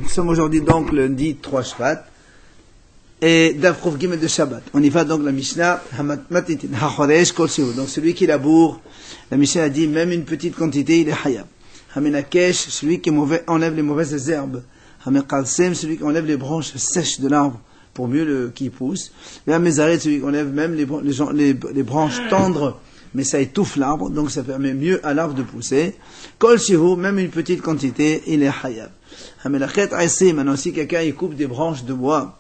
Nous sommes aujourd'hui donc lundi 3 Shvat et d'Afrouf Gimel de Shabbat. On y va donc la Mishnah Hamatitin Hachoresh Kol Shehu. Donc celui qui laboure, la Mishnah a dit même une petite quantité, il est Hayab. Hamenakesh, celui qui enlève les mauvaises herbes. Hamekalsem, celui qui enlève les branches sèches de l'arbre pour mieux qu'il pousse. Et Hamezaret, celui qui enlève même les branches tendres, mais ça étouffe l'arbre, donc ça permet mieux à l'arbre de pousser. Kol Shehu, même une petite quantité, il est Hayab. Hamelachet Aïsé, maintenant si quelqu'un il coupe des branches de bois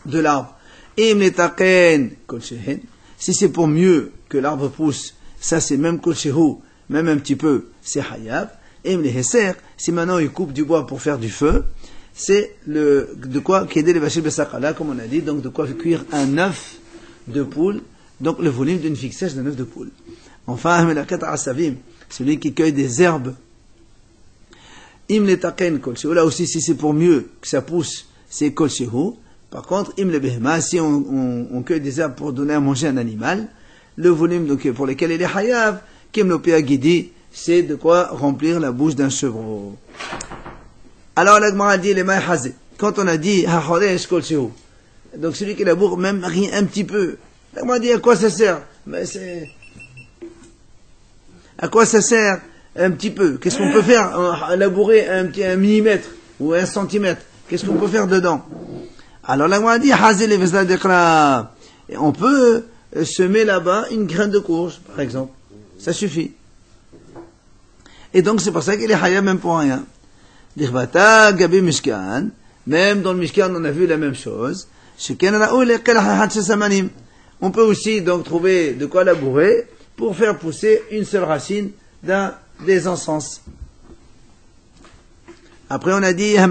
de l'arbre, Im Letaken Kol Shehen, si c'est pour mieux que l'arbre pousse, ça c'est même Kol Shehu, même un petit peu, c'est Hayab. Im Leheser, si maintenant il coupe du bois pour faire du feu, c'est de quoi Kedé le Vachil Besakala, comme on a dit, donc de quoi cuire un œuf de poule, donc le volume d'une figue sèche d'un œuf de poule. Enfin, Hamelachet Asavim, celui qui cueille des herbes. Im le taken kol shehu, là aussi si c'est pour mieux que ça pousse, c'est kol shehu. Par contre, im le behema, si on cueille des herbes pour donner à manger à un animal, le volume donc, pour lequel il est hayav, kim lo peagidi, c'est de quoi remplir la bouche d'un chevreau. Alors la Gemara a dit les maï hazé. Quand on a dit hachoresh kol shehu, donc celui qui laboure même rien un petit peu, la Gemara dit à quoi ça sert? Mais c'est à quoi ça sert? Un petit peu. Qu'est-ce qu'on peut faire? Labourer un millimètre ou un centimètre. Qu'est-ce qu'on peut faire dedans? Alors là, on a dit, on peut semer là-bas une graine de courge, par exemple. Ça suffit. Et donc, c'est pour ça qu'il est hayab même pour rien. Même dans le Mishkan, on a vu la même chose. On peut aussi donc trouver de quoi labourer pour faire pousser une seule racine des encens. Après on a dit alors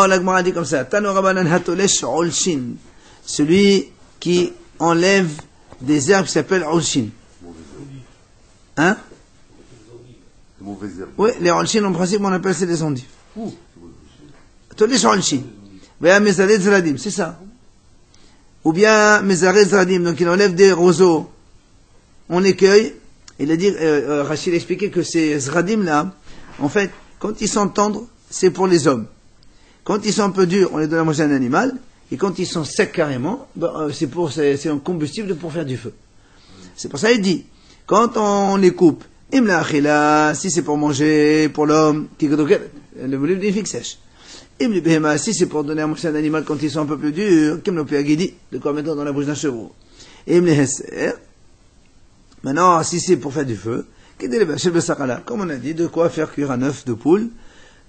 la Gemara a dit comme ça, celui qui enlève des herbes qui s'appellent olshin. Hein? Oui, les olshin en principe on appelle ça des endives. Tolesh olshin. C'est ça. Ou bien mezaret zradim, donc il enlève des roseaux. On les cueille. Il a dit, Rachid a expliqué que ces zradim là, en fait, quand ils sont tendres, c'est pour les hommes. Quand ils sont un peu durs, on les donne à manger à un animal. Et quand ils sont secs carrément, c'est un combustible pour faire du feu. C'est pour ça qu'il dit, quand on les coupe, imla achila, si c'est pour manger, pour l'homme, le volume d'une figue sèche. Imli behema, si c'est pour donner à manger à un animal quand ils sont un peu plus durs, kim lo peagidi, de quoi mettre dans la bouche d'un chevreau. Imli heser, maintenant, si c'est pour faire du feu, comme on a dit, de quoi faire cuire un œuf de poule,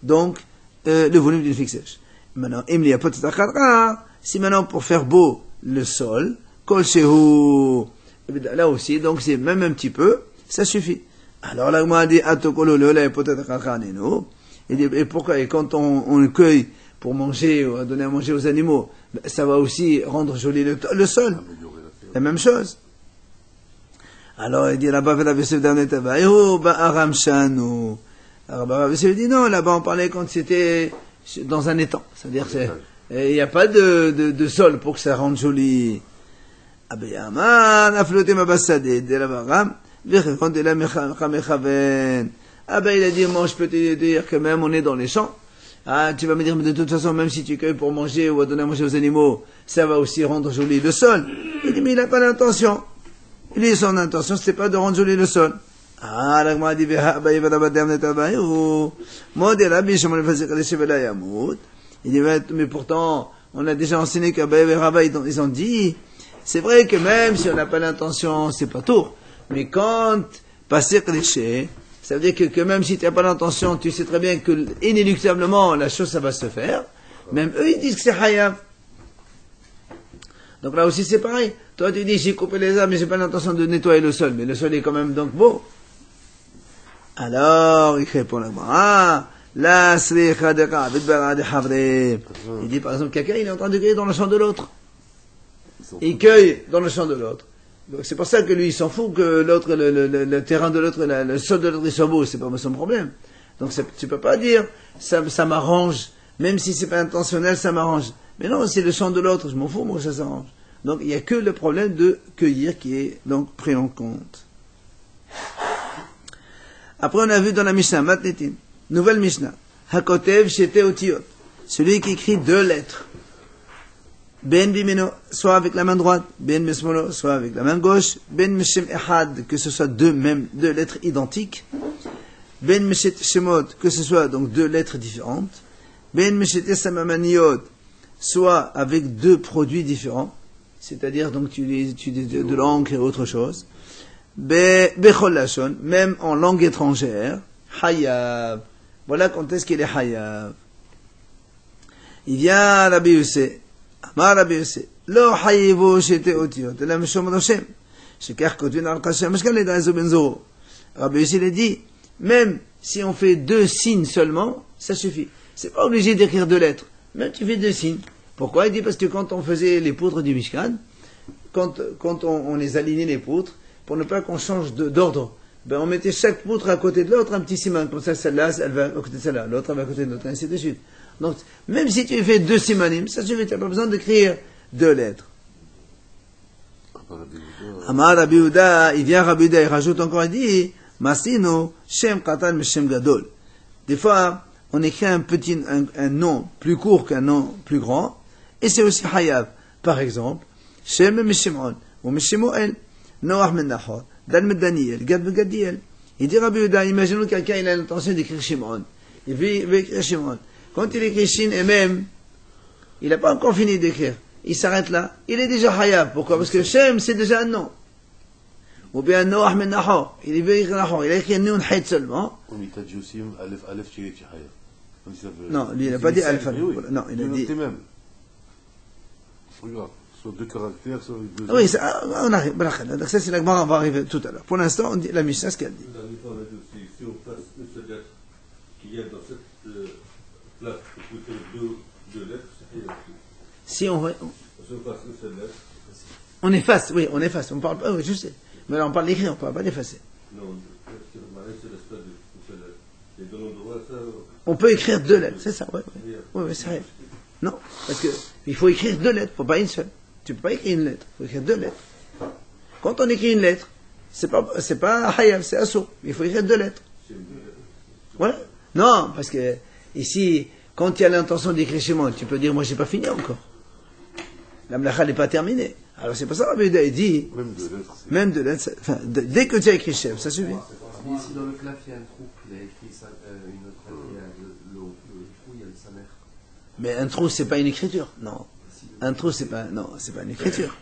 donc le volume d'une figue sèche. Maintenant, si maintenant pour faire beau le sol, kol shehu, là aussi, donc c'est même un petit peu, ça suffit. Alors là, on a dit, et pourquoi, et quand on cueille pour manger, ou à donner à manger aux animaux, ça va aussi rendre joli le sol. La même chose. Alors il dit là-bas, Rav Yosef dit non, là-bas on parlait quand c'était dans un étang. C'est-à-dire il n'y a pas de sol pour que ça rende joli. Ah ben il a dit, moi je peux te dire que même on est dans les champs. Ah, tu vas me dire, mais de toute façon, même si tu cueilles pour manger ou à donner à manger aux animaux, ça va aussi rendre joli le sol. Il dit, mais il n'a pas d'intention. Lui, son intention, c'était pas de rendre joli le sol. Ah, la Gemara dit, il dit, mais pourtant, on a déjà enseigné qu'Abaye et Rabba, ils ont dit, c'est vrai que même si on n'a pas l'intention, c'est pas tout. Mais quand, passer cliché, ça veut dire que même si tu n'as pas l'intention, tu sais très bien que, inéluctablement, la chose, ça va se faire. Même eux, ils disent que c'est hayab. Donc là aussi, c'est pareil. Toi, tu dis, j'ai coupé les arbres, mais j'ai pas l'intention de nettoyer le sol. Mais le sol est quand même donc beau. Alors, il répond là-bas, la sricha de Ravid Barad Havre. Il dit, par exemple, quelqu'un, il est en train de cueillir dans le champ de l'autre. Il cueille dans le champ de l'autre. Donc c'est pour ça que lui, il s'en fout que l'autre, le terrain de l'autre, le sol de l'autre, il soit beau. C'est pas son problème. Donc tu peux pas dire, ça m'arrange. Même si c'est pas intentionnel, ça m'arrange. Mais non, c'est le champ de l'autre, je m'en fous, moi, ça s'arrange. Donc il n'y a que le problème de cueillir qui est donc pris en compte. Après, on a vu dans la Mishnah, Matnetin, nouvelle Mishnah, Hakotev Shete Otiyot, celui qui écrit deux lettres. Ben Bimeno, soit avec la main droite, Ben Mesmolo, soit avec la main gauche, Ben Meshem Ehad, que ce soit deux lettres identiques, Ben Meshet Shemot, que ce soit donc deux lettres différentes, Ben Meshet Samamaniot, soit avec deux produits différents, c'est-à-dire donc tu utilises de l'encre et autre chose, Bechol Lashon, même en langue étrangère, Hayav, voilà quand est-ce qu'il est Hayav. Il vient Rabbi Yossé, Amar Rabbi Yossé, Lo Hayivo Shete Otiyot, la Meshom Hashem, Shekar Kotvin Al Kashem, Meshkan Le Daezo Benzoro. Rabbi Yossé l'a dit, même si on fait deux signes seulement, ça suffit. C'est pas obligé d'écrire deux lettres. Même tu fais deux signes. Pourquoi? Il dit parce que quand on faisait les poutres du Mishkan, quand on les alignait les poutres, pour ne pas qu'on change d'ordre, ben on mettait chaque poutre à côté de l'autre un petit siman. Comme ça, celle-là, elle va à côté de celle-là, l'autre elle va à côté de l'autre, ainsi de suite. Donc, même si tu fais deux simanim, ça suffit, tu n'as pas besoin d'écrire deux lettres. Amar Rabbi Yehuda, il vient Rabbi Yehuda, il rajoute encore, il dit, Masino, Shem Katan Meshem Gadol. Des fois, on écrit un nom plus court qu'un nom plus grand, et c'est aussi Hayav. Par exemple, Shem Meshimon, ou Meshimoel, Noach Menachor, Dan Medaniel, Gad Begadiel. Il dit Rabbi Yehuda, imaginons quelqu'un, il a l'intention d'écrire Shimon. Il veut écrire Shimon. Quand il écrit Shin et même, il n'a pas encore fini d'écrire. Il s'arrête là. Il est déjà Hayav. Pourquoi? Parce que Shem, c'est déjà un nom. Ou bien Noach Menachor. Il veut écrire Nahor. Il a écrit Nun Haït seulement. Il t'a dit aussi Aleph Tiré Hayav. Non, lui, il n'a pas dit Aleph. Non, il a dit. Regarde. Soit deux caractères, soit deux. Oui, on arrive. Donc ça, c'est la Gemara, on va arriver tout à l'heure. Pour l'instant, on dit la Mishnah, ce qu'elle dit. Si on place une seule lettre qu'il y a dans cette place pour faire deux lettres, c'est rien. Si on Si on place une seule lettre. on efface, oui, on efface. On parle pas, oui, je sais. Mais là, on parle d'écrire, on ne parle pas d'effacer. Non, c'est l'espace d'une seule lettre. Et de l'endroit, ça. On peut écrire deux lettres, c'est ça, oui, c'est vrai. Non, parce que il faut écrire deux lettres, faut pas une seule. Tu peux pas écrire une lettre, il faut écrire deux lettres. Quand on écrit une lettre, c'est pas Hayav, c'est Asso. Il faut écrire deux lettres. Ouais. Non, parce que ici, quand il y a l'intention d'écrire chez moi, tu peux dire, moi j'ai pas fini encore. La mlacha n'est pas terminée. Alors c'est pour ça que Rabbi Yehuda dit, même deux lettres, enfin, dès que tu as écrit chef, ça suffit. Mais ici dans le claf, il y a un trou, il a écrit ça, une autre lettre, il y a le trou, il y a le samer. Mais un trou, c'est pas une écriture, non. Un trou, c'est pas une écriture.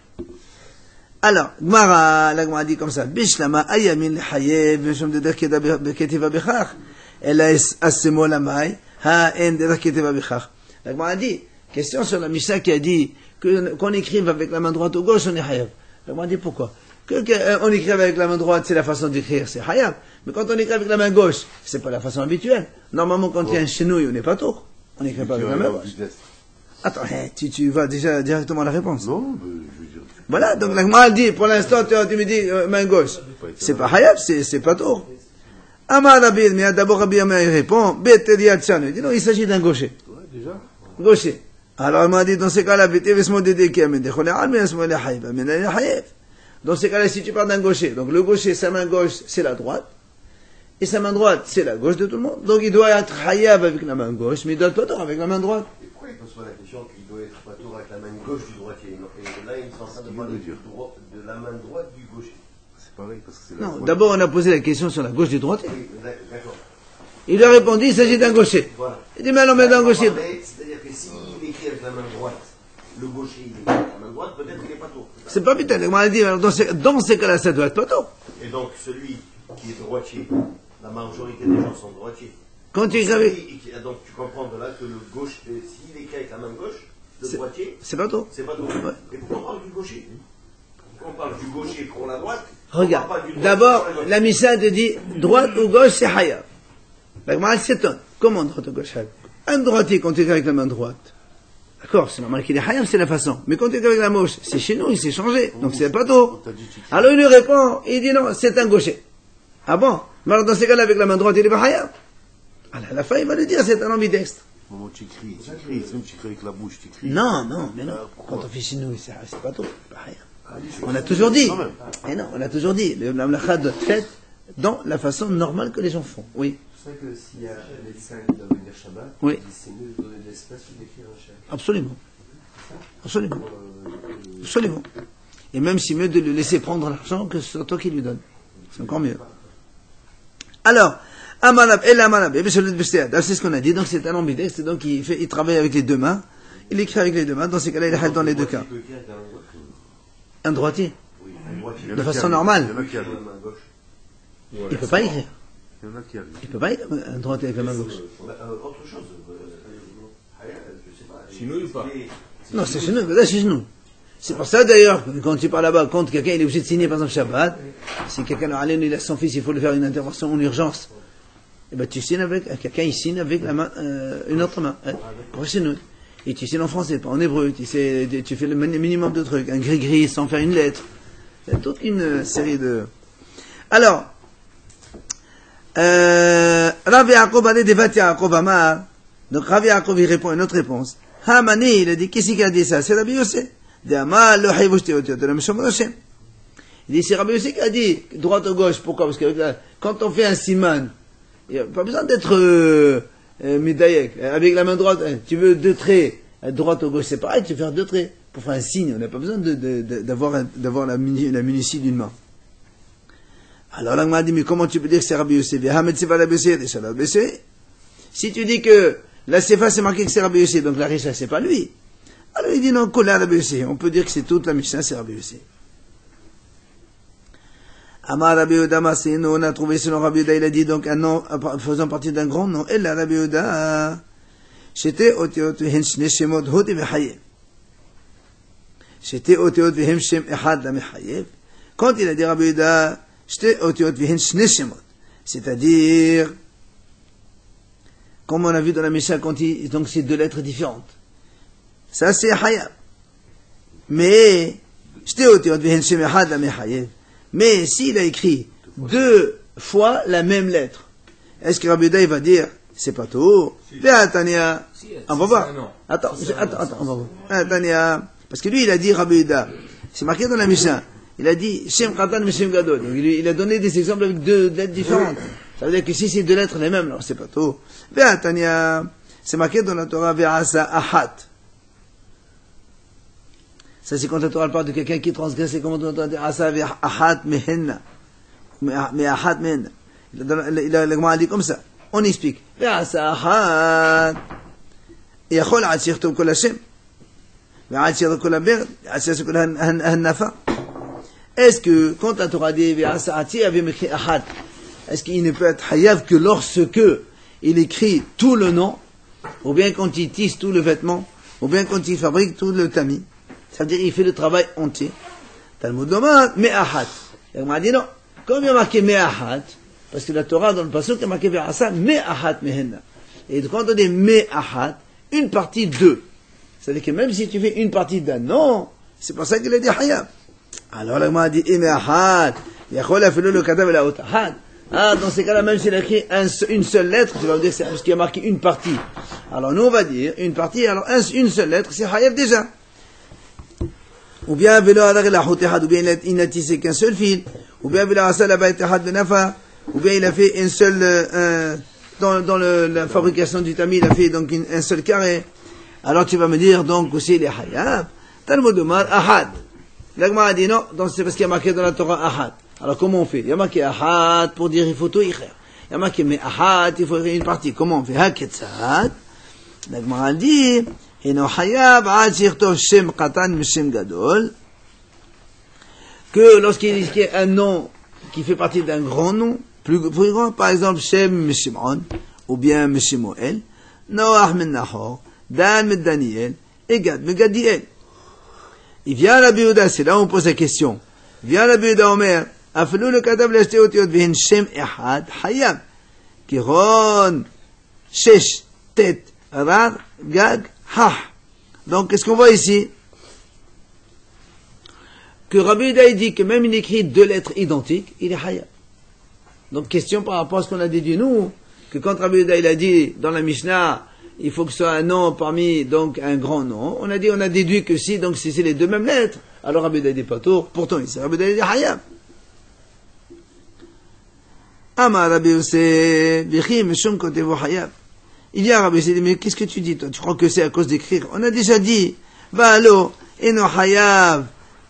Alors, la Gemara dit comme ça, Bishlama ayamin hayev, meshom de derkeda beketiva bechach, ela asemo lamai, ha en de derkeda bechach. La Gemara dit, question sur la Mishnah qui a dit qu'on écrive avec la main droite ou gauche, on est hayev. La Gemara dit pourquoi? On écrit avec la main droite, c'est la façon d'écrire, c'est hayev. Mais quand on écrit avec la main gauche, c'est pas la façon habituelle. Normalement, quand il y a un chenouille, on n'est pas tour. On n'écrit pas avec la main gauche. Attends, tu vas déjà directement à la réponse. Non, mais je veux dire. Voilà, donc la Gemara dit, pour l'instant, tu me dis main gauche. C'est pas Hayab, c'est pas tour. Amar Rabbi, mais d'abord Rabbi Yama répond, Beteriat Chan. Il dit non, il s'agit d'un gaucher. Ouais, déjà. Gaucher. Alors il m'a dit, dans ces cas-là, dans ces cas-là, si tu parles d'un gaucher, donc le gaucher, sa main gauche, c'est la droite, et sa main droite, c'est la gauche de tout le monde. Donc il doit être Hayab avec la main gauche, mais il doit être pas tour avec la main droite. Pourquoi il pose pas la question qu'il doit être pas tour avec la main gauche du droitier? Et là, il est en train de parler de la main droite du gaucher. C'est pareil, parce que c'est la Non, droite. d'abord on a posé la question sur la gauche du droitier. Oui, d'accord. Il a répondu, il s'agit d'un gaucher. Voilà. Il dit, mais alors, mais d'un gaucher. C'est-à-dire que s'il écrit avec la main droite, le gaucher, il écrit avec la main droite, peut-être qu'il n'est pas tour. C'est pas putain, on a dit, alors dans ces cas-là, ça doit être pas tour. Et donc, celui qui est droitier, la majorité des gens sont droitiers. Quand tu écris avec. Donc, tu comprends de là que le gauche, s'il écrit avec la main gauche, le droitier, C'est pas tour. c'est pas tour. Ouais. Et pourquoi on parle du gaucher? Pourquoi on parle du gaucher pour la droite? Regarde, on parle pas du droitier d'abord, pour la gauche. la Mishnah te dit, droite ou gauche, c'est Hayab. La Gemara s'étonne. Comment droite ou gauche, Hayab? Un droitier, quand tu écris avec la main droite. D'accord, c'est normal qu'il est Hayab, c'est la façon. Mais quand tu écris avec la gauche, c'est chez nous, il s'est changé. Donc c'est pas tour. Alors il lui répond, il dit non, c'est un gaucher. Ah bon? Mais alors dans ces cas-là, avec la main droite, il est pas Hayab. Alors à la fin, il va lui dire, c'est un ambidextre. Au moment où tu écris, même tu écris avec la bouche, tu écris. Non, mais non. Quand on fait chez nous, c'est pas tour. C'est pas Hayab. On a toujours dit, et non, on a toujours dit, le mlacha doit être faite dans la façon normale que les gens font. Oui. C'est pour ça que s'il y a un médecin qui doit venir Shabbat, Oui. c'est mieux de donner de l'espace que d'écrire un chèque. Absolument. Absolument. Euh, Absolument. Et même si mieux de le laisser prendre l'argent que ce soit toi qui lui donne. C'est encore mieux. Alors, Amanab, El Amanab, c'est ce qu'on a dit, donc c'est un ambidextre, donc il travaille avec les deux mains, il écrit avec les deux mains, dans ces cas-là il est dans les deux cas. Un droitier, Oui, un droitier. de façon normale, Il y en a qui La arrivent. main gauche. il ne peut pas écrire. Il y en a qui arrivent. Il ne peut pas écrire un droitier avec la main gauche. Autre chose. Je sais pas. Chinouille ou pas? Non, c'est chez nous, là c'est chez nous. C'est pour ça d'ailleurs, que quand tu parles là-bas, quand quelqu'un il est obligé de signer par exemple Shabbat, si quelqu'un il a son fils, il faut lui faire une intervention en urgence, et ben tu signes avec, quelqu'un il signe avec la main, une autre main, hein, pour chez nous. Et tu signes en français, pas en hébreu, tu fais le minimum de trucs, un gris-gris sans faire une lettre. Il y a toute une série de... Alors, Rav Yaakov allait Devat Yaakov Amar, donc Rav Yaakov il répond une autre réponse. Hamani, il a dit, qu'est-ce qu'il a dit ça? C'est Rabbi Yosef. Il dit, c'est Rabbi Yosef qui a dit, droite ou gauche, pourquoi? Parce que quand on fait un siman, il n'y a pas besoin d'être médaillé. Avec la main droite, tu veux deux traits, droite ou gauche, c'est pareil, tu veux faire deux traits. Pour faire un signe, on n'a pas besoin d'avoir la minutie d'une main. Alors là, on m'a dit, mais comment tu peux dire que c'est Rabbi Yosef? Si tu dis que la Sefa c'est marqué que c'est Rabbi Yosef, donc la Risha c'est pas lui. Alors il dit non, Rabbi Yosef. On peut dire que c'est toute la Mishnah, c'est Rabbi Yosef. Amar Rabbi Yehuda Masino, on a trouvé selon Rabbi Yehuda, il a dit donc un nom faisant partie d'un grand nom. Et là, Rabbi Yehuda, j'étais oteot vehen shne shemot hoti vechayev. J'étais oteot vehen shem echad la mechayev. Quand il a dit Rabbi Yehuda, j'étais oteot vehen shne shemot. C'est-à-dire, comme on a vu dans la Mishnah, donc c'est deux lettres différentes. Ça c'est Hayab. Mais, mais s'il a écrit deux fois la même lettre, est-ce que Rabbi Yehuda va dire, c'est pas tout? On va voir. Attends, on va voir. Tania, parce que lui il a dit Rabbi Yehuda, c'est marqué dans la Mishnah, il a dit Shem Katan Shem Gadol. Donc il a donné des exemples avec deux lettres différentes. Ça veut dire que si c'est deux lettres les mêmes, alors c'est pas tout. Tania, c'est marqué dans la Torah Ve'asa Ahat. Ça c'est quand la Torah parle de quelqu'un qui transgresse les commandements de la Torah. Asa Ve'ahat Mehenna. Me'ahat Mehenna. La Gemara dit comme ça. On explique. Ve'asa Ahat. Yachol Atzir Tov Kol Hashem. Ve'atzir Kol Haber. Atzir Kol Hannafa. Est-ce que quand la Torah dit Ve'asa Atzir avait écrit Ahat, est-ce qu'il ne peut être hayav que lorsque il écrit tout le nom, ou bien quand il tisse tout le vêtement, ou bien quand il fabrique tout le tamis? Ça veut dire qu'il fait le travail entier. Talmud demande me'ahat. Et on m'a dit non. Comme il y a marqué me'ahat, parce que la Torah dans le passage il y a marqué ve'asa me'ahat mehenna. Et quand on dit me'ahat, une partie d'eux. C'est-à-dire que même si tu fais une partie d'un nom, c'est pour ça qu'il a dit hayav. Alors là, on m'a dit me'ahat. Yachol afilu le katav la otahat. Ah, dans ces cas-là, même s'il a écrit une seule lettre, tu vas me dire c'est parce qu'il y a marqué une partie. Alors nous, on va dire une partie, alors une seule lettre, c'est hayav déjà. Ou bien, ou bien il n'a tissé qu'un seul fil, ou bien ou bien il a fait une seule, dans la fabrication du tamis, il a fait donc un seul carré. Alors tu vas me dire donc aussi les hayav. Talmud demande ahad. L'agma a dit non, donc c'est parce qu'il y a marqué dans la Torah ahad. Alors comment on fait? Il y a marqué ahad pour dire il faut tout écrire. Il y a marqué mais ahad, il faut écrire une partie. Comment on fait? Haketzad. L'agma a dit Eno hayab ad shirtov shem katan mishem gadol. Que lorsqu'il y a un nom qui fait partie d'un grand nom, plus grand, par exemple Shem Mishimon, ou bien Mishimuel, Noach min Nahor, Dan min Daniel, et Gad min Gadiel. Il vient Rabbi Yehuda, c'est là où on pose la question. Vient Rabbi Yehuda Omer, Afelu le kadav l'ashte otiot v'hen Shem Ehad Hayab. Kiron, Shesh, Tet, Rar, Gag, Ha. Donc, qu'est-ce qu'on voit ici? Que Rabbi Yehuda dit que même il écrit deux lettres identiques, il est hayab. Donc, question par rapport à ce qu'on a dit nous, que quand Rabbi Yehuda il a dit dans la Mishnah, il faut que ce soit un nom parmi donc un grand nom, on a déduit que si donc si c'est les deux mêmes lettres, alors Rabbi Yehuda dit pas tour, pourtant ici Rabbi Yehuda dit hayab. Amar Rabbi Yosef, Bichi Meshum Kotevo Hayav. Il vient à Rabbi Yosef, mais qu'est-ce que tu dis, toi? Tu crois que c'est à cause d'écrire? On a déjà dit, Va'alo, Eno Hayav,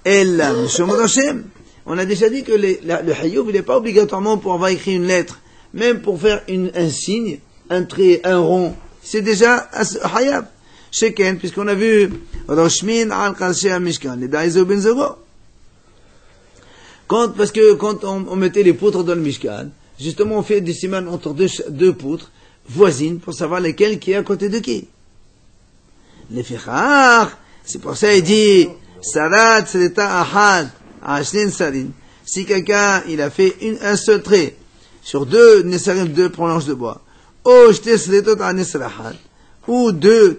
Ella Meshum Rashem. On a déjà dit que le Hayoub, il n'est pas obligatoirement pour avoir écrit une lettre. Même pour faire un signe, un trait, un rond. C'est déjà Hayav. Sheken, puisqu'on a vu, Roshmin al Kalshea Mishkan, les Daizo Benzogo. Parce que quand on mettait les poutres dans le Mishkan, justement on fait des simanes entre deux poutres voisines pour savoir lesquelles qui est à côté de qui. Les Fichar, c'est pour ça il dit, Sarat Sreta Ahad, Ashlin Sarin. Si quelqu'un, il a fait un seul trait sur deux planches de bois, ou deux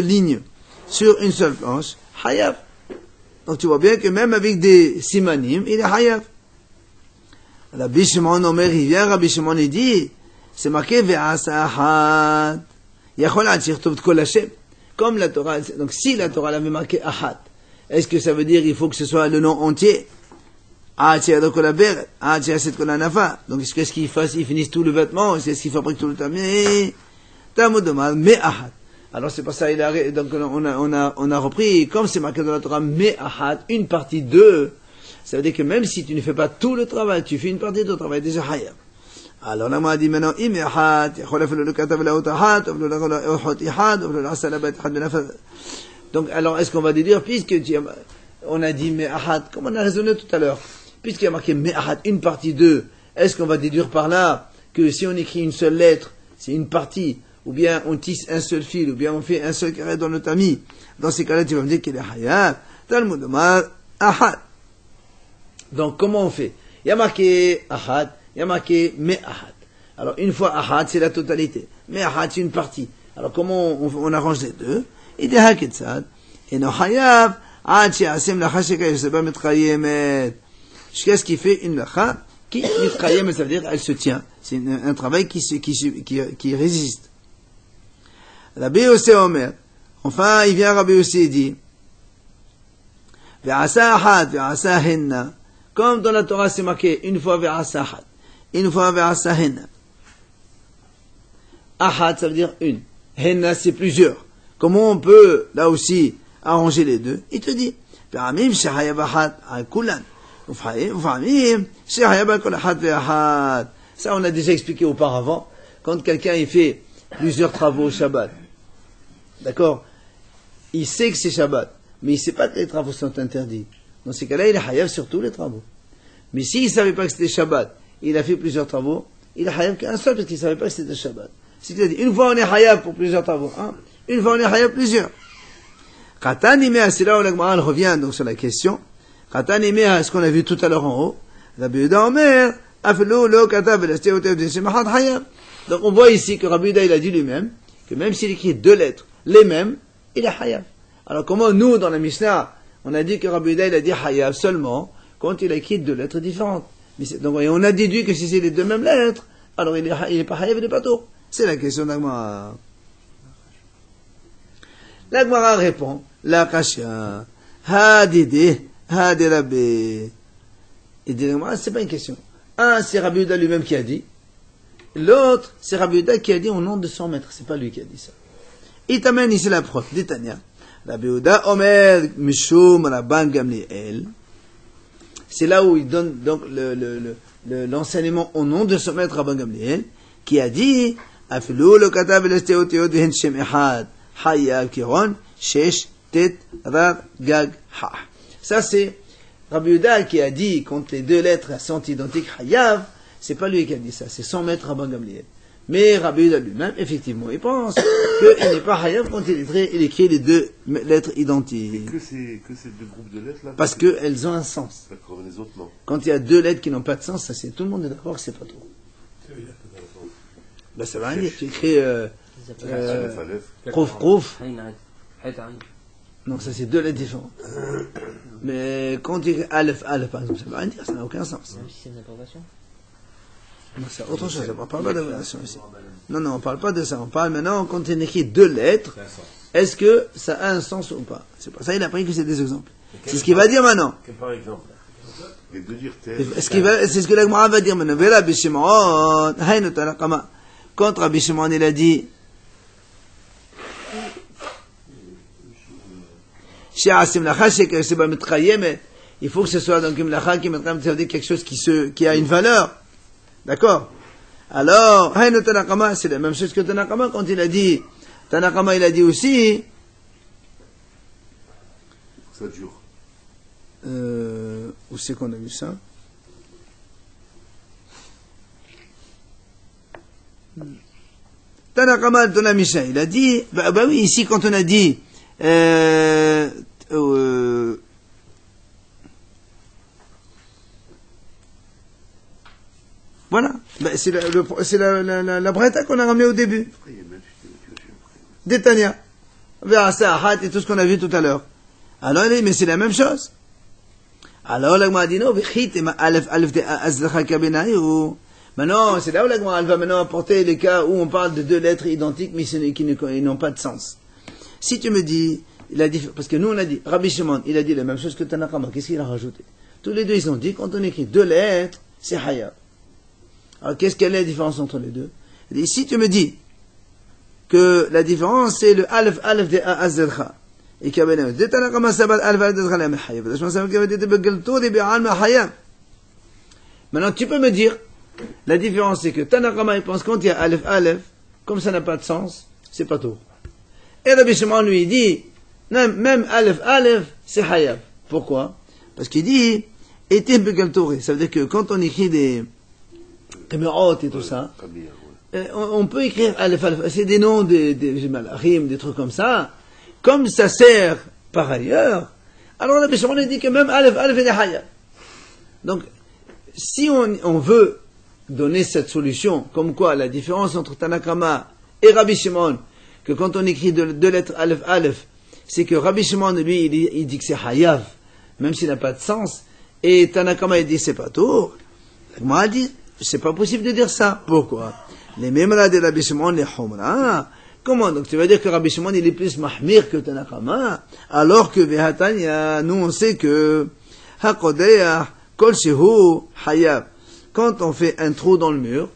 lignes sur une seule planche, Hayav. Donc tu vois bien que même avec des simanim, il est Hayav. Rabbi Shimon Omer, il vient, Rabbi Shimon il dit, c'est marqué Ve'asa Ahad. Yachol Atzir Tov Kol Hashem. Comme la Torah, donc si la Torah l'avait marqué Ahad, est-ce que ça veut dire qu'il faut que ce soit le nom entier? Donc qu'est-ce qu'ils fassent? Ils finissent tout le vêtement? Est-ce qu'ils fabriquent tout le tamé? Me'ahad. Alors c'est pour ça, donc on a repris, comme c'est marqué dans la Torah, Me'ahad, une partie de, ça veut dire que même si tu ne fais pas tout le travail, tu fais une partie de ton travail, déjà Hayav. Alors là, moi, dit maintenant, donc, alors, est-ce qu'on va déduire, puisque on a dit Me'ahad, comme on a raisonné tout à l'heure, puisqu'il y a marqué Me'ahad, une partie de, est-ce qu'on va déduire par là que si on écrit une seule lettre, c'est une partie, ou bien on tisse un seul fil, ou bien on fait un seul carré dans le tamis, dans ces cas-là, tu vas me dire qu'il est Hayav, Talmud Omar, Ahad. Donc, comment on fait? Il y a marqué Ahad, il y a marqué Me'ahad. Alors, une fois Ahad, c'est la totalité. Me'ahad, c'est une partie. Alors, comment on arrange les deux? Il dit Haketsad, et no Hayav, Ad she'asem lacha shekayoseba mitchayemet. Jusqu'à ce qu'il fait une lacha, qui mitchayemet, ça veut dire, elle se tient. C'est un travail qui résiste. Rabbi Yosef Omer, enfin, il vient Rabbi Yosef et dit, Ve'asa Ahad, Ve'asa Henna, comme dans la Torah c'est marqué, une fois Ve'asa Ahad, une fois Ve'asa Henna. Ahad, ça veut dire une. Henna, c'est plusieurs. Comment on peut, là aussi, arranger les deux? Il te dit, Ve'amim she'hayav Ahad al kulan. Ve'amim she'hayav al kol Ahad ve'ahad. Ça, on a déjà expliqué auparavant. Quand quelqu'un, il fait plusieurs travaux au Shabbat. D'accord? Il sait que c'est Shabbat. Mais il ne sait pas que les travaux sont interdits. Dans ces cas-là, il est hayav sur tous les travaux. Mais s'il ne savait pas que c'était Shabbat, il a fait plusieurs travaux, il est hayav qu'un seul parce qu'il ne savait pas que c'était Shabbat. C'est-à-dire, une fois on est hayav pour plusieurs travaux, hein? Une fois on est hayav plusieurs. Khatan imea, c'est là où l'Agmaral revient donc sur la question. Khatan imea, ce qu'on a vu tout à l'heure en haut. Rabbi Yehuda Omer, afelo lo katav velastéotev de shemachat hayav. Donc on voit ici que Rabbi Yehuda il a dit lui-même que même s'il écrit deux lettres, les mêmes, il est hayav. Alors comment nous, dans la Mishnah, on a dit que Rabbi Yehuda il a dit hayav seulement quand il a écrit deux lettres différentes. Donc on a déduit que si c'est les deux mêmes lettres, alors il est pas hayav, il est pas tôt. C'est la question d'Agmara. L'Agmara répond, la kasha, hadide, hadirabe. Et dit l'Agmara, c'est pas une question. Un, c'est Rabbi Yehuda lui-même qui a dit. L'autre, c'est Rabbi Yehuda qui a dit au nom de son maître. C'est pas lui qui a dit ça. Il t'amène ici la preuve, d'Etania. Rabbi Yehuda Omer Mishum Rabban Gamliel. C'est là où il donne donc l'enseignement au nom de son maître Rabban Gamliel, qui a dit Afilu lo katav l'esteoteot vehen shem echad hayav kiron shesh tet rav gag ha. Ça c'est Rabbi Yehuda qui a dit quand les deux lettres sont identiques hayav. C'est pas lui qui a dit ça, c'est son maître Rabban Gamliel. Mais Rabbi Yehuda lui-même, effectivement, il pense qu'il n'est pas hayav quand il écrit les deux lettres identiques. Et que ces deux groupes de lettres là? Parce qu'elles ont un sens. D'accord, mais les autres non. Quand il y a deux lettres qui n'ont pas de sens, ça c'est tout le monde est d'accord que c'est pas trop. Ben ça va rien dire. Tu écris Prouf. Non, ça c'est deux lettres différentes. Mais quand tu écris Aleph, par exemple, ça va rien dire, ça n'a aucun sens. Non, c'est autre chose, on ne parle pas d'abrégation ici. Non, on ne parle pas de ça. On parle maintenant quand on écrit deux lettres, est-ce que ça a un sens ou pas? C'est pour ça qu'il a pris que c'est des exemples. C'est ce qu'il va dire maintenant. Par exemple. Et de dire C'est ce que la Gemara va dire maintenant. Rabbi Shimon, Haynu Tanakama. Quand Rabbi Shimon, il a dit, il faut que ce soit donc une melacha qui veut dire quelque chose qui a une valeur. D'accord? Alors, Haynu Tanakama, c'est la même chose que Tanakama quand il a dit, Tanakama il a dit aussi, ça dure. Où c'est qu'on a vu ça? Tanakama dans la Mishnah, il a dit, bah oui, ici quand on a dit, voilà, bah, c'est la Breta qu'on a ramenée au début. Détania. Vers Sahat et tout ce qu'on a vu tout à l'heure. Alors, mais c'est la même chose. Alors, la Gemara dit non, maintenant, c'est là où la Gemara va maintenant apporter les cas où on parle de deux lettres identiques, mais qui n'ont pas de sens. Si tu me dis, parce que nous on a dit, Rabbi Shimon, il a dit la même chose que Tanakama, qu'est-ce qu'il a rajouté? Tous les deux, ils ont dit, quand on écrit deux lettres, c'est Hayab. Alors, quelle est la différence entre les deux? Et si tu me dis que la différence, c'est le Alef de Azercha. Et qu'il y avait de Tanakama Sabat Alef de Azercha, Hayab. Maintenant, tu peux me dire, la différence, c'est que Tanakama, il pense quand il y a Alef, comme ça n'a pas de sens, c'est pas tout. Et Rabbi Shimon lui dit, même Alef, c'est Hayab. Pourquoi? Parce qu'il dit, Etim Begal Toré. Ça veut dire que quand on écrit des Kemerot et tout ça, on peut écrire Alef, c'est des noms des malachim, des trucs comme ça. Comme ça sert par ailleurs, alors Rabbi Shimon dit que même Alef est des Hayab. Donc, si on veut donner cette solution, comme quoi la différence entre Tanakama et Rabbi Shimon, que quand on écrit deux lettres Alef, c'est que Rabbi Shimon, lui, il dit que c'est Hayav, même s'il n'a pas de sens, et Tanakama, il dit c'est pas tout. Moi, il dit, c'est pas possible de dire ça. Pourquoi? Les Memra de Rabbi Shimon, les Humra. Comment? Donc tu vas dire que Rabbi Shimon, il est plus Mahmir que Tanakama, alors que Vehatanya, nous on sait que Hakodeya, Kol Shehu, Hayav. Quand on fait un trou dans le mur,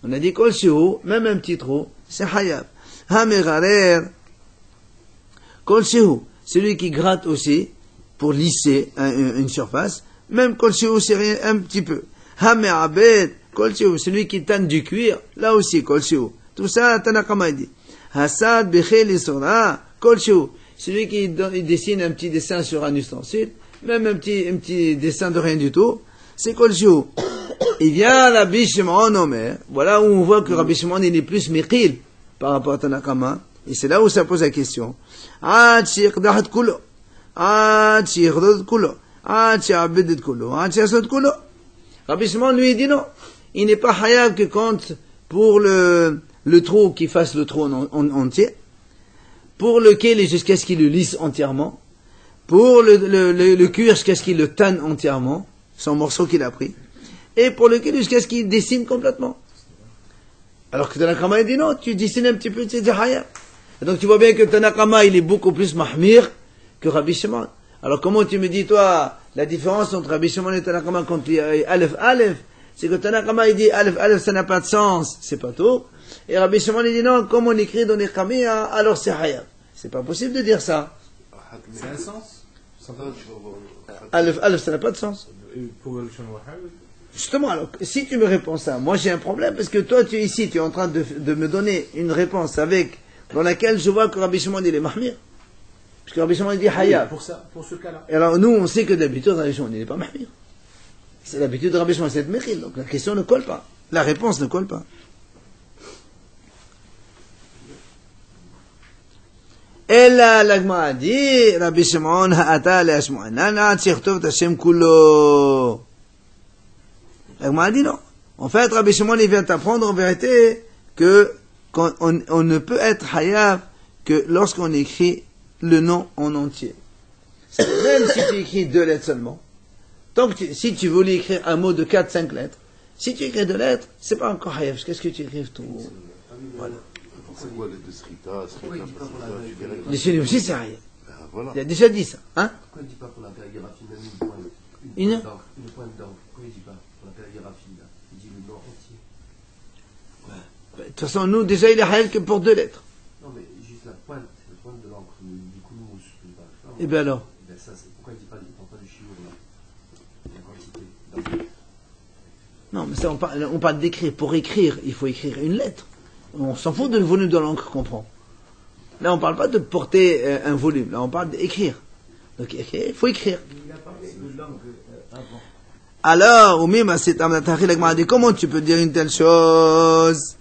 on a dit Kol Shehu, même un petit trou, c'est Hayab. Hamerarer, Kol Shehu, celui qui gratte aussi, pour lisser une surface, même Kol Shehu, c'est rien, un petit peu. Hamerabed, Kol Shehu, celui qui tanne du cuir, là aussi Kol Shehu. Tout ça, Tanakama dit. Hasad Bechel Isora, Kol Shehu, celui qui dessine un petit dessin sur un ustensile, même un petit dessin de rien du tout, c'est Kol Shehu. Il vient Rabbi Shimon Omer, voilà où on voit que Rabbi Shimon il est plus Mechil par rapport à Tanakama, et c'est là où ça pose la question. Ad Shirdahat Kulo, Ad Shirdod Kulo, Ad Shiabedet Kulo, Ad Shiasot Kulo. Rabbi Shimon lui dit non, il n'est pas Hayab que compte pour le trou qui fasse le trou en entier, pour lequel et jusqu'à ce qu'il le lisse entièrement, pour le cuir jusqu'à ce qu'il le tanne entièrement, son morceau qu'il a pris, et pour lequel jusqu'à ce qu'il dessine complètement. Alors que Tanakama il dit non, tu dessines un petit peu, c'est Hayab. Et donc tu vois bien que Tanakama il est beaucoup plus Mahmir que Rabbi Shimon. Alors comment tu me dis toi, la différence entre Rabbi Shimon et Tanakama quand il y a Alef, c'est que Tanakama il dit Alef ça n'a pas de sens, c'est pas tout. Et Rabbi Shimon il dit non, comme on écrit dans les Khamia, alors c'est Hayab. C'est pas possible de dire ça. C'est un sens. Alef ça n'a pas de sens. Pour le Shonwahab. Justement, alors, si tu me réponds ça, moi j'ai un problème, parce que toi tu es en train de me donner une réponse dans laquelle je vois que Rabbi Shimon il est Mahmir. Parce que Rabbi Shimon il dit Hayab. Pour ce cas-là. Et alors nous on sait que d'habitude Rabbi Shimon il n'est pas Mahmir. C'est l'habitude de Rabbi Shimon, c'est être Mechil, donc la question ne colle pas. La réponse ne colle pas. Et là, l'Agma a dit, Rabbi Shimon ha'ata le'ashmu'anan tzirtov t'Hashem kulo. L'Agma a dit non. En fait, Rabbi Shimon il vient t'apprendre en vérité que on ne peut être Hayab que lorsqu'on écrit le nom en entier. Même si tu écris 2 lettres seulement. Si tu voulais écrire un mot de 4-5 lettres, si tu écris 2 lettres, c'est pas encore Hayab. Qu'est-ce que tu écris tout? Voilà. C'est quoi les deux Srita, Les Chénis aussi, c'est Hayab. Voilà. Il a déjà dit ça, hein? Pourquoi il ne dit pas pour la périgraphie même une point? Une pointe d'encre. Pourquoi il dit pas pour la calligraphie là? Il dit le nom entier. De toute façon, nous, déjà, il est haïf que pour 2 lettres. Non, mais juste la pointe de l'encre, du coulmous. Et bien alors? Ben ça, pourquoi il dit pas, il prend pas du chiour là? La quantité. Non, mais ça, on parle d'écrire. Pour écrire, il faut écrire une lettre. On s'en fout de le volume de l'encre qu'on prend. Là, on ne parle pas de porter un volume. Là, on parle d'écrire. Donc, il faut écrire. Il a parlé de langue avant. Alors, comment tu peux dire une telle chose?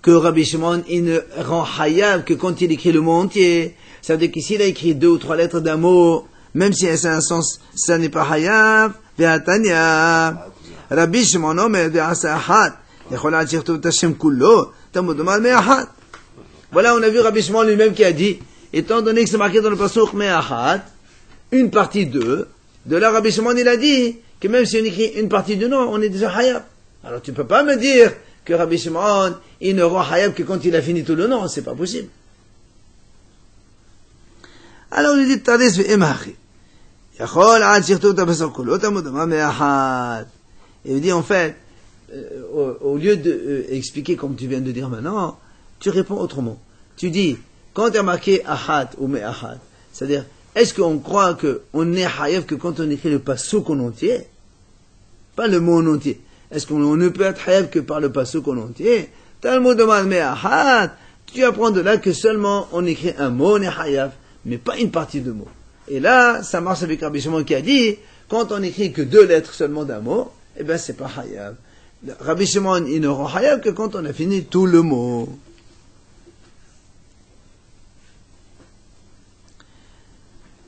Que Rabbi Shimon, il ne rend hayav que quand il écrit le mot entier. Ça veut dire qu'ici, il a écrit 2 ou 3 lettres d'un mot, même si c'est un sens, ça n'est pas hayav. Ve'atanya. Rabbi Shimon omer ve'asa ahat. Voilà, on a vu Rabbi Shimon lui-même qui a dit, étant donné que c'est marqué dans le pasuk me'ahat, une partie 2, de là Rabbi Shimon il a dit que même si on écrit une partie du nom, on est déjà hayab. Alors tu peux pas me dire que Rabbi Shimon il ne rend hayab que quand il a fini tout le nom, c'est pas possible. Alors il dit Tadis ve'emachi. Yachol ad shirtu tabasok kulot amudama me'ahat. Et il dit en fait, au lieu d'expliquer comme tu viens de dire maintenant, tu réponds autrement. Tu dis, quand tu as marqué ahad ou me'ahad, c'est-à-dire, est-ce qu'on croit qu'on est hayav que quand on écrit le pasuk en entier? Pas le mot en entier. Est-ce qu'on ne peut être hayav que par le pasuk en entier? Talmud demande me'ahad. Tu apprends de là que seulement on écrit un mot, on est hayav, mais pas une partie de mot. Et là, ça marche avec Rabbi Shimon qui a dit, quand on écrit que 2 lettres seulement d'un mot, eh ben c'est pas hayav. Rabbi Shimon, il ne rend hayav que quand on a fini tout le mot.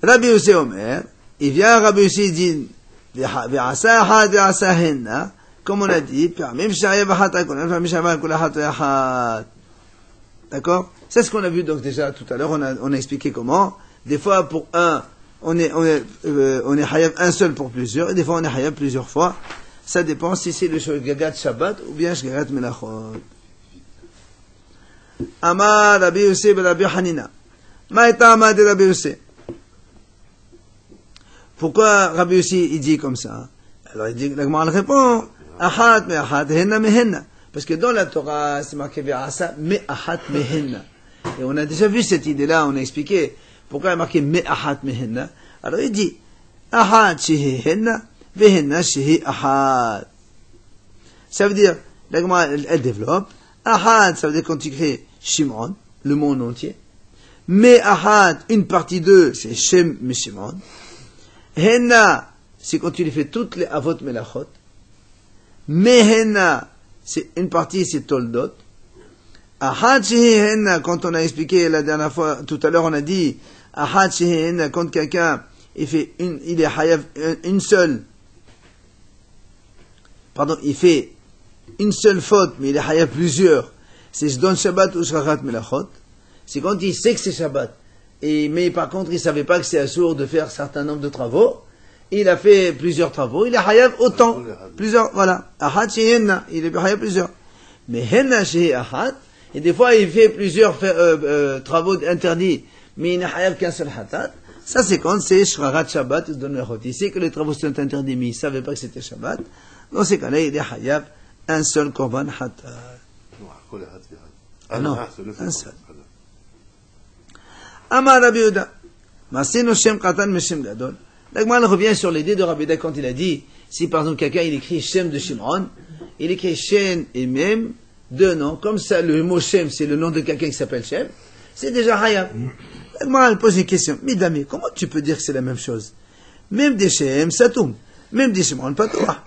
Rabbi Yossi Omer, il vient, Rabbi Yossi, il dit, ve'asa ahad, ve'asa henna, comme on a dit, parmi m'shayav ahat akon, parmi m'shayav kol ahat ve'ahat. D'accord? C'est ce qu'on a vu donc déjà tout à l'heure, on a expliqué comment. Des fois, pour un, on est hayav un seul pour plusieurs, et des fois on est hayav plusieurs fois. Ça dépend si c'est le Shgagat Shabbat ou bien Shgagat Melachot. Amar Rabbi Yossi ben Rabbi Hanina. Ma'eta amar de Rabbi Yossi. Pourquoi Rabbi Yossi il dit comme ça? Alors il dit, la Gemara répond, Ahat me'ahat, henna mehenna. Parce que dans la Torah, c'est marqué ve'asa me'ahat mehenna. Et on a déjà vu cette idée-là, on a expliqué pourquoi il est marqué me'ahat mehenna. Alors il dit, Ahat shehi henna. Ça veut dire, la Gemara, elle développe. Ahad, ça veut dire quand tu crées Shimon, le mot en entier. Mais Ahad, une partie 2, c'est Shem me Shimon. Henna, c'est quand tu les fais toutes les Avot Melachot. Mehenna, c'est une partie, c'est Toldot. Ahad Shehi Henna, quand on a expliqué la dernière fois, tout à l'heure on a dit, Ahad Shehi Henna, quand quelqu'un, il est hayav une seule, il fait une seule faute, mais il est hayav plusieurs. C'est Shdon Shabbat ou Shrakat Melachot. C'est quand il sait que c'est Shabbat. Mais par contre, il ne savait pas que c'est assourd de faire un certain nombre de travaux. Il a fait plusieurs travaux. Il est hayav autant. Plusieurs, voilà. Ahad chez Henna. Il est hayav plusieurs. Mais Henna chez Ahad. Et des fois, il fait plusieurs travaux interdits. Mais il n'est hayav qu'un seul hatat. Ça, c'est quand c'est Shrakat Shabbat, il se donne le chot. Il sait que les travaux sont interdits, mais il ne savait pas que c'était Shabbat. Dans ces cas-là, il est hayav un seul korban hatat. Ah non, un seul. Amar Rabbi Yehuda, Masinu Shem Katan Meshem Gadol. La Gemara revient sur l'idée de Rabbi Yehuda quand il a dit, si par exemple quelqu'un il écrit Shem de Shimon, il écrit Shem et même 2 noms, comme ça le mot Shem c'est le nom de quelqu'un qui s'appelle Shem, c'est déjà hayav. La Gemara pose une question, Midami, comment tu peux dire que c'est la même chose? Même des Shem, ça tombe. Même des Shimon, pas toi.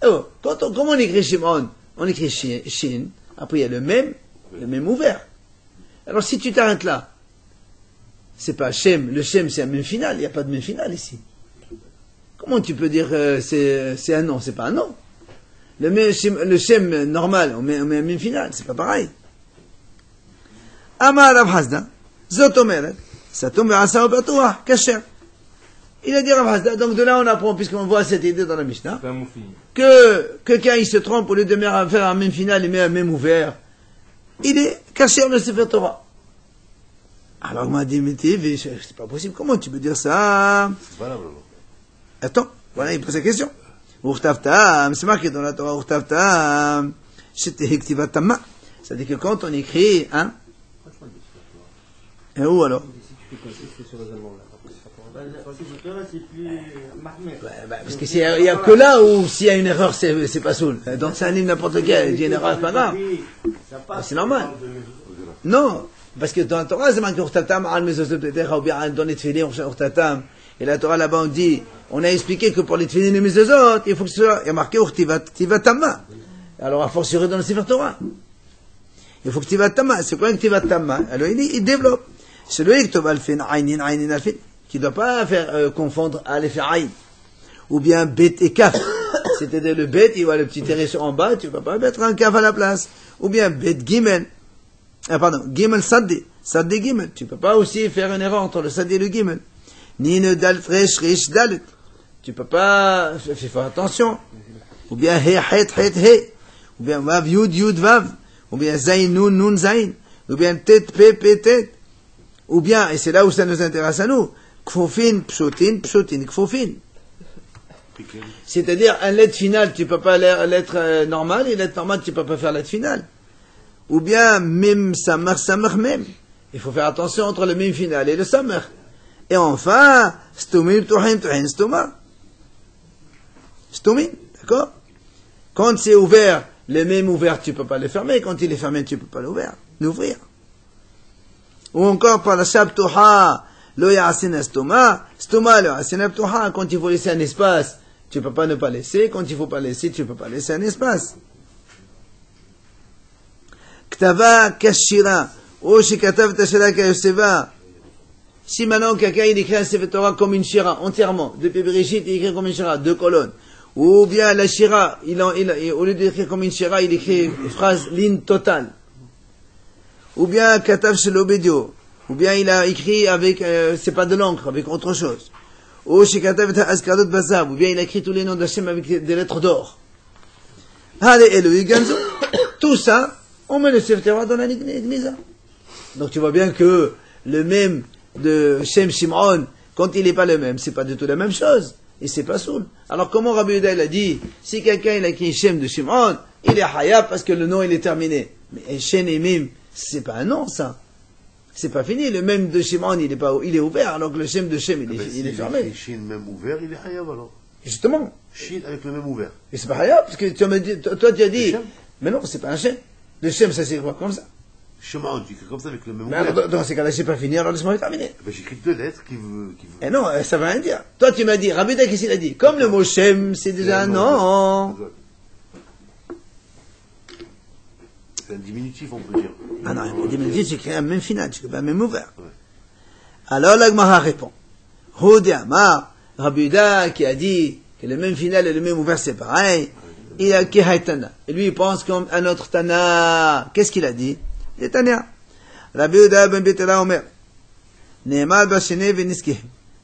Oh, comment on écrit Shimon? On écrit Shin, après il y a le même ouvert. Alors si tu t'arrêtes là, c'est pas Shem, le Shem c'est un même final, il n'y a pas de même final ici. Comment tu peux dire c'est un nom? C'est pas un nom. Le Shem normal, on met un même final, c'est pas pareil. Amar Rav Hasda, Zot Omeret, Satum ve'asa u'batuah, kasher. Il a dit Rav Hasda, donc de là on apprend, puisqu'on voit cette idée dans la Mishnah, que quelqu'un il se trompe au lieu de faire un même final, il met un même ouvert. Il est kasher le Sefer Torah. Alors, il m'a dit, mais c'est pas possible. Comment tu peux dire ça? C'est valable alors. Attends, voilà, il pose la question. Urtavtam, c'est marqué dans la Torah, Urtavtam, c'était Hektivatama. C'est-à-dire que quand on écrit, hein? Et où alors? Parce que il y a que là où s'il y a une erreur, c'est pas soul. Donc c'est un livre n'importe lequel, il y a une erreur, c'est pas grave. C'est normal. Non, parce que dans la Torah, c'est marqué Urtavtam, al mezuzot betecha, ou bien dans les tefillin, Urtavtam. Et la Torah là-bas, on dit, on a expliqué que pour les tefillin et les mezuzot, il faut que ce soit, il y a marqué Urtivatama. Alors, a fortiori dans le Sefer Torah. Il faut que Tivatama. C'est quoi un Tivatama? Alors, il développe. Celui qui va le faire, qui ne doit pas faire confondre alef et aïn. Ou bien bet et kaf. C'est-à-dire le bet, il voit le petit tiret en bas, tu ne vas pas mettre un kaf à la place. Ou bien bet gimel. Gimel saddi. Saddi gimel. Tu ne peux pas aussi faire une erreur entre le saddi et le gimel. Ni ne dal fresh rish dalet. Tu ne peux pas faire attention. Ou bien he, het, he. Ou bien vav, yud, vav. Ou bien zayn, nun, zayn. Ou bien tet, pe, tet. Ou bien, et c'est là où ça nous intéresse à nous, kfofin, pshotin, kfofin. C'est-à-dire, un lettre final, tu peux pas lettre normale, et lettre normale, tu peux pas faire lettre finale. Ou bien, mim, samar, mem. Il faut faire attention entre le mim final et le samar. Et enfin, stomim, tuhin, stoma. Stomim, d'accord? Quand c'est ouvert, le mim ouvert, tu peux pas le fermer. Quand il est fermé, tu peux pas l'ouvrir. Ou encore par la shabtuha, lo ya'asina stoma, lo ya'asina ptuha. Quand il faut laisser un espace, tu peux pas ne pas laisser. Quand il faut pas laisser, tu peux pas laisser un espace. Ktava kashira, ou shikatav tashira kayoseva. Si maintenant quelqu'un il écrit un Sefer Torah comme une shira, entièrement, depuis Bereshit, il écrit comme une shira, 2 colonnes. Ou bien la shira, au lieu d'écrire comme une shira, il écrit une phrase, ligne totale. Ou bien Katav Shelobedio, ou bien il a écrit avec, c'est pas de l'encre, avec autre chose. Ou chez Katav Askadot Bazab, ou bien il a écrit tous les noms d'Hachem avec des lettres d'or. Allez, Elohim Ganzo. Tout ça, on met le Sefer Torah dans la Gnisa. Donc tu vois bien que le même de Shem Shimon, quand il n'est pas le même, c'est pas du tout la même chose. Et c'est pas soul. Alors comment Rabbi Yehuda a dit, si quelqu'un il a écrit Shem de Shimon, il est Hayab parce que le nom il est terminé. Mais Shem et Mim, c'est pas un nom, ça. C'est pas fini. Le même de Shimon, il est ouvert, alors que le Shem de Shem, il est fermé. Le Shin même ouvert, il est Hayav alors. Justement. Shin avec le même ouvert. Et c'est pas Hayab, parce que tu m'as dit, toi tu as dit, mais non, c'est pas un Shem. Le Shem, ça s'écrit comme ça. Shimon, tu écris comme ça avec le même Mais ouvert. alors, dans ces cas-là, c'est pas fini, alors laisse-moi terminer. Ben, j'écris 2 lettres qui veut. Eh non, ça veut rien dire. Toi, tu m'as dit, Rabbi Yehuda, qu'est-ce qu'il a dit? Comme le mot Shem, c'est déjà un nom. C'est un diminutif, on peut dire. Ah non, un diminutif, c'est écrit un même final, tu peux un même ouvert. Ouais. Alors, l'Agmara répond. Hodé Amar, Rabbi Yehuda, qui a dit que le même final et le même ouvert, c'est pareil, il a Kehaitana. Et lui, il pense comme un autre Tana. Qu'est-ce qu'il a dit? Il est Tana. Rabbi Yehuda ben Betela Omer. Ne'emar bashene veniskeh.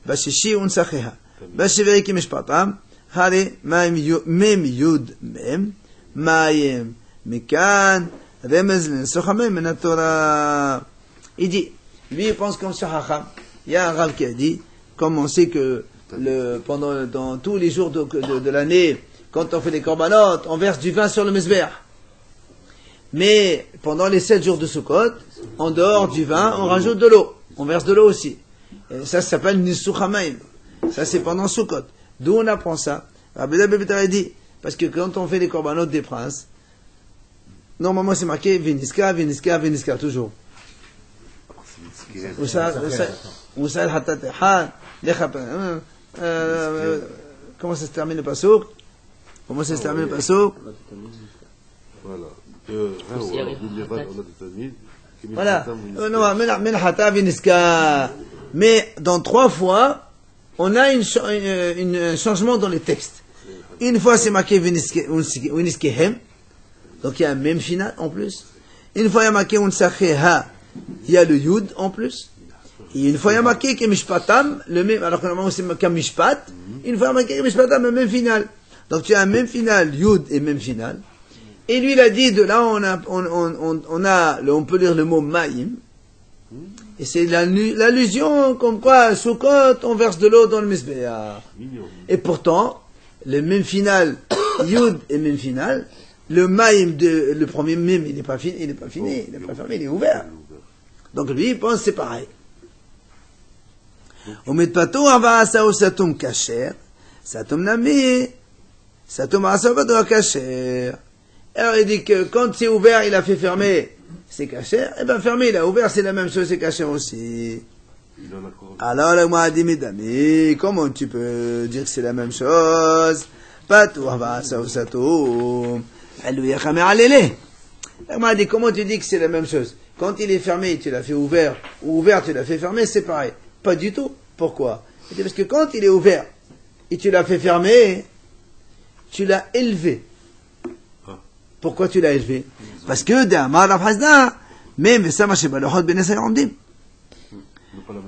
Bashishi unsacheha. Bashiveri ki mishpatam. Hare mem yud mem. Mayem mekan. Remez l'ensochamem men Torah. Il dit, lui, il pense comme sur Hacham. Il y a un Rav qui a dit, comme on sait que dans tous les jours de l'année, quand on fait les korbanot, on verse du vin sur le mesber. Mais pendant les 7 jours de Sukkot, en dehors du vin, on rajoute de l'eau. On verse de l'eau aussi. Et ça s'appelle Nisuchamaim. Ça c'est pendant Sukkot. D'où on apprend ça? Rabbi Yehuda a dit, parce que quand on fait les korbanot des princes, normalement c'est marqué Viniska, Viniska, Viniska, toujours. Comment ça se termine le passouk? Comment ça se termine le passouk? Voilà. Voilà. Mais dans 3 fois, on a un changement dans les textes. Une fois c'est marqué Viniskehem, donc il y a un même final en plus. Une fois il y a marqué Unsacheha, il y a le Yud en plus. Et une fois il y a marqué Kemishpatam, le même, alors que normalement c'est Kamishpat, une fois il y a marqué Kemishpatam, le même final. Donc tu as un même final, Yud et même final. Et lui il a dit, de là on peut lire le mot Maïm, Et c'est l'allusion comme quoi, Sukkot, on verse de l'eau dans le Mizbeach. Et pourtant, le même final, Yud et même final, le Maïm, le premier Mim, il n'est pas fini, il n'est pas fermé, il est ouvert. Donc lui, il pense que c'est pareil. Omet pato ava asao satum kasher, satum nami, satum asao pato kasher. Alors il dit que quand c'est ouvert, il a fait fermer, c'est kasher. Eh ben fermé, il a ouvert, c'est la même chose, c'est kasher aussi. Alors le m'a dit, mesdames, comment tu peux dire que c'est la même chose? Pato ava asao satum. Elle lui a ramé à l'élé. Elle m'a dit, comment tu dis que c'est la même chose? Quand il est fermé, tu l'as fait ouvert, ou ouvert, tu l'as fait fermé, c'est pareil. Pas du tout. Pourquoi? Parce que quand il est ouvert, et tu l'as fait fermer, tu l'as élevé. Pourquoi tu l'as élevé? Parce que, même ça,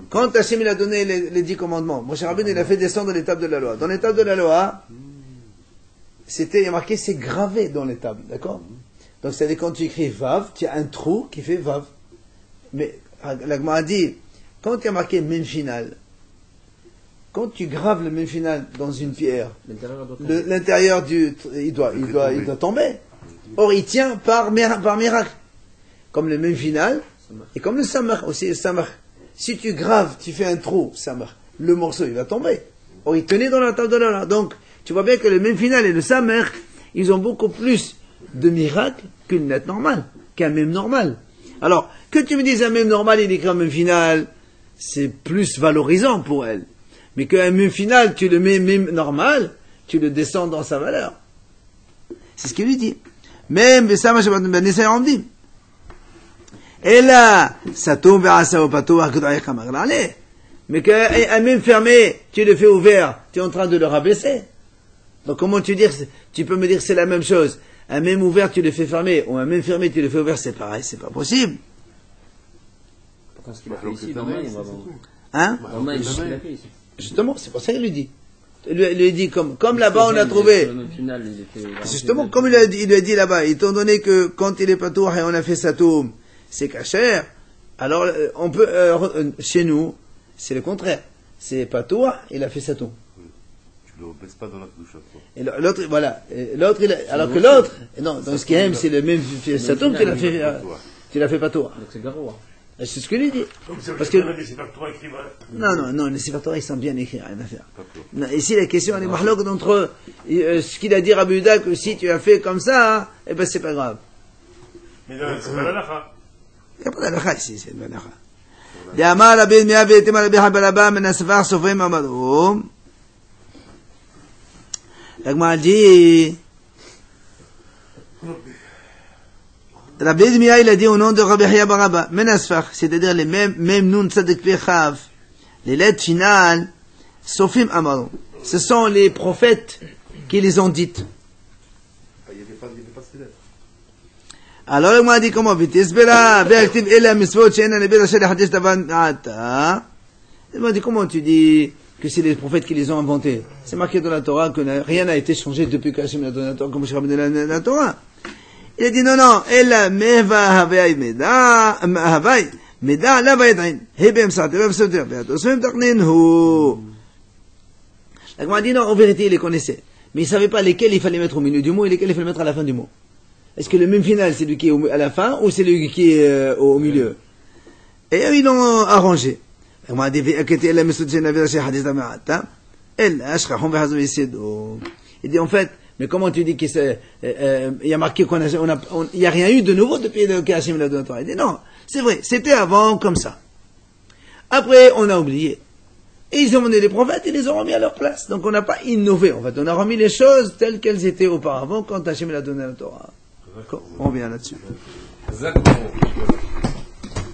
quand Hachem il a donné les 10 commandements, Moshe Rabbeinu il a fait descendre les tables de la loi. Dans les tables de la loi, il y a marqué, c'est gravé dans les tables, d'accord? Donc, c'est-à-dire quand tu écris Vav, tu as un trou qui fait Vav. Mais, la Gemara a dit, quand il y a marqué Mem final, quand tu graves le Mem final dans une pierre, l'intérieur il doit tomber. Or, il tient par miracle. Comme le Mem final, et comme le Samach, aussi le Samach. Si tu graves, tu fais un trou, Samach, le morceau, il va tomber. Or, il tenait dans la table de la loi. Donc, tu vois bien que le Mem final et le Samach, ils ont beaucoup plus de miracles qu'une lettre normale, qu'un Mem normal. Alors, que tu me dises un Mem normal, il écrit un Mem final, c'est plus valorisant pour elle. Mais qu'un Mem final, tu le mets Mem normal, tu le descends dans sa valeur. C'est ce qu'il lui dit. Même, ça, moi, je vais ben essayer en dire. Et là, ça tombe à sa opato, à mais qu'un Mem fermé, tu le fais ouvert, tu es en train de le rabaisser. Donc, comment tu peux me dire que c'est la même chose? Un Mem ouvert, tu le fais fermer, ou un Mem fermé, tu le fais ouvert, c'est pareil, c'est pas possible. Pourtant, ce qu'il a fait ici, dans Maïm, hein? Dans Maïm, ce qu'il a fait ici. Justement, c'est pour ça qu'il lui dit. Il lui dit, comme là-bas on a trouvé. Justement, comme il lui a dit là-bas, étant donné que quand il est patour et on a fait satoum, c'est kasher, alors on peut, chez nous, c'est le contraire. C'est patour, il a fait satoum. Tu le baisses pas dans la douche. Et l'autre, voilà. L'autre, alors que l'autre, non, dans ce qu'il aime, c'est le même satoum, tu l'as fait patour. Donc c'est Garoua. C'est ce que lui dit. Parce que non, les Sefer Torah ils sont bien écrits, rien à faire. Non, ici la question elle est mahlok d'entre ce qu'il a dit Rabbi Yehuda que si tu as fait comme ça, eh ben c'est pas grave. Mais c'est pas l'alacha. Il n'y a pas d'alacha ici, c'est l'alacha. D'amar Rabbi Meah ve'etem Rabbi Habalaba men asfar sofrim amarom. La Gemara dit Rabbi Meah il a dit au nom de Rabbi Yahya bar Abba, Menasfar, c'est-à-dire les mêmes Nun Tzaddik Pechav, les lettres finales, Sofim Amaron. Ce sont les prophètes qui les ont dites. Il n'y avait pas ces lettres. Alors il m'a dit comment? Vitisbela, ve'aktiv ela misvot she'ena nebet asher hadish davan ata. Il m'a dit comment tu dis que c'est les prophètes qui les ont inventés? C'est marqué dans la Torah que rien n'a été changé depuis qu'Hachem a donné la Torah, comme je rappelle dans la Torah. Il a dit non, ella meva havai meda, meda la vaïdain, hebem sate, hebem soter, beatosem takninhu. La Gemara dit non, en vérité, il les connaissait. Mais il ne savait pas lesquels il fallait mettre au milieu du mot et lesquels il fallait mettre à la fin du mot. Est-ce que le même final, c'est lui qui est à la fin ou c'est lui qui est au milieu? Et ils l'ont arrangé. La Gemara dit, ella mesudjen avir chez hadith d'amata, ella ashkahom vehazou yisidou. Il dit en fait, mais comment tu dis qu'il y a marqué il n'y a rien eu de nouveau depuis que Hachem l'a donné à toi? Il dit non, c'est vrai, c'était avant comme ça. Après, on a oublié. Et ils ont mené les prophètes, ils les ont remis à leur place. Donc on n'a pas innové, en fait. On a remis les choses telles qu'elles étaient auparavant quand Hachem l'a donné à la Torah. On revient là-dessus.